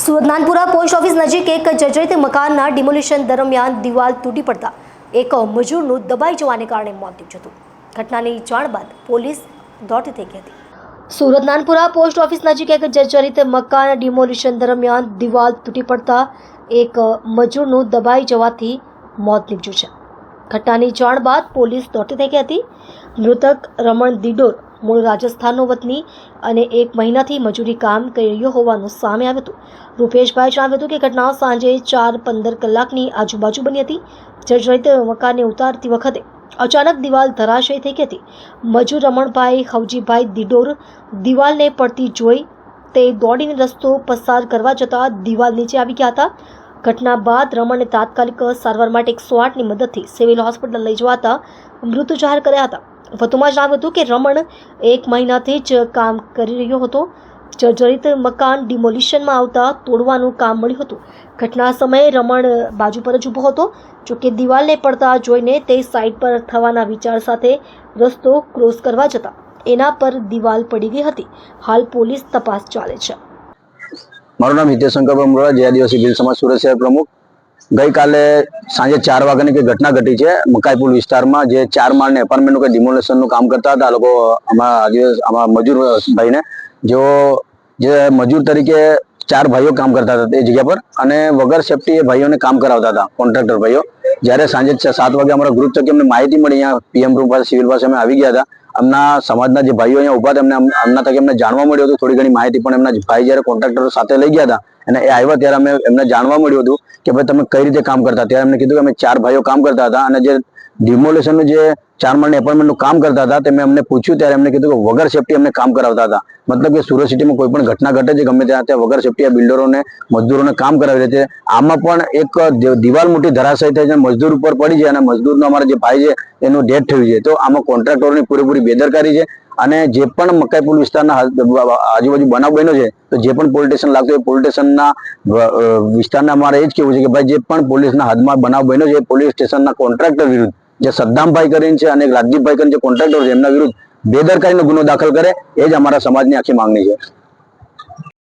Surat Nanpura post office નજીક એક જર્જરિત મકાનના ડિમોલિશન દરમિયાન દિવાલ તૂટી પડતા એક મજૂરનું દબાઈ જવાને કારણે મોત નીપજ્યું હતું. ઘટનાની જાણ બાદ પોલીસ દોડતી થઈ ગઈ હતી. સુરત નાનપુરા પોસ્ટ ઓફિસ નજીક એક જર્જરિત મકાન ડિમોલિશન દરમિયાન દિવાલ તૂટી પડતા એક મજૂરનું દબાઈ જવાથી મોત નીપજ્યું છે. ઘટનાની જાણ બાદ પોલીસ દોડતી થઈ ગઈ હતી. મૃતક રમણ દિડોર મૂળ રાજસ્થાનનો વતની અને 1 મહિનાથી મજૂરી કામ કરી રહ્યો હોવાનું સામે આવ્યું હતું. રૂપેશભાઈ જણાવ્યું હતું કે ઘટના સાંજે 4:15 કલાકની આજુબાજુ બની હતી. જર્જરિત મકાનને ઉતારતી વખતે અચાનક દિવાલ ધરાશયી થઈ ગઈ હતી. મજૂર રમણભાઈ હવજીભાઈ દિડોર દિવાલને પડતી જોઈ તે દોડીને રસ્તો પસાર કરવા જતાં દિવાલ નીચે આવી ગયા હતા. ઘટના બાદ રમણને તાત્કાલિક સારવાર માટે 108ની મદદથી સિવિલ હોસ્પિટલ લઈ જવાતા મૃત જાહેર કર્યા હતા. વધુમાં જણાવ્યું હતું કે રમણ 1 મહિનાથી જ કામ કરી રહ્યો હતો. જર્જરિત મકાન ડિમોલિશનમાં આવતા તોડવાનું કામ મળ્યું હતું. ઘટના સમયે રમણ બાજુ પર જ ઊભો હતો. જોકે દિવાલને પડતા જોઈને તે સાઈડ પર થવાના વિચાર સાથે રસ્તો ક્રોસ કરવા જતા એના પર દિવાલ પડી ગઈ હતી. હાલ પોલીસ તપાસ ચાલે છે. મારું નામ હિતેશ શંકર બ્રહ્મરા, જે આદિવાસી ભીલ સમાજ સુરત શહેર પ્રમુખ. ગઈકાલે સાંજે 4 વાગ્યાની કઈ ઘટના ઘટી છે મકાઈપુર વિસ્તારમાં, જે 4 માળની એપાર્ટમેન્ટનું કઈ ડિમોલેશનનું કામ કરતા હતા લોકો અમારા મજૂર ભાઈને, જેઓ જે મજૂર તરીકે 4 ભાઈઓ કામ કરતા હતા તે જગ્યા પર, અને વગર સેફટી એ ભાઈઓને કામ કરાવતા હતા, કોન્ટ્રાક્ટર ભાઈઓ. જ્યારે સાંજે 7 વાગે અમારા ગ્રુપ થકી અમને માહિતી મળી, અહીંયા પીએમ રૂમ પાસે સિવિલ પાસે અમે આવી ગયા હતા. અમના સમાજના જે ભાઈઓ અહીંયા ઉભા હતા અમના થકી અમને જાણવા મળ્યું હતું થોડી ઘણી માહિતી, પણ એમના ભાઈ જ્યારે કોન્ટ્રાક્ટર સાથે લઈ ગયા હતા અને એ આવ્યા ત્યારે અમે એમને જાણવા મળ્યું હતું કે ભાઈ તમે કઈ રીતે કામ કરતા. ત્યારે એમને કીધું કે અમે 4 ભાઈઓ કામ કરતા હતા, અને જે ડિમોલેશનનું જે 4 માળની એપાર્ટમેન્ટનું કામ કરતા હતા તે મેં અમને પૂછ્યું ત્યારે એમને કીધું કે વગર સેફટી અમને કામ કરાવતા હતા. મતલબ કે સુરત સિટીમાં કોઈ પણ ઘટના ઘટે છે ગમે ત્યાં વગર સેફટી આ બિલ્ડરોને મજદૂરોને કામ કરાવી દે છે. આમાં પણ એક દિવાલ મોટી ધરાશયી થઈ છે, મજદૂર ઉપર પડી છે અને મજદૂરનો અમારા જે ભાઈ છે એનું ડેથ થયું છે. તો આમાં કોન્ટ્રાક્ટરોની પૂરેપૂરી બેદરકારી છે. અને જે પણ મકાઈપુર વિસ્તારના આજુબાજુ બનાવ બન્યો છે તો જે પણ પોલીસ સ્ટેશન લાગતું એ પોલીસ સ્ટેશનના વિસ્તારના અમારે એ જ કહેવું છે કે ભાઈ જે પણ પોલીસના હાથમાં બનાવ બન્યો છે એ પોલીસ સ્ટેશનના કોન્ટ્રાક્ટર વિરુદ્ધ, જે સદ્દામભાઈ કરીને છે અને રાજદીપભાઈ કરીને જે કોન્ટ્રાક્ટર છે એમના વિરુદ્ધ બેદરકારીનો ગુનો દાખલ કરે, એ જ અમારા સમાજની આખી માંગણી છે.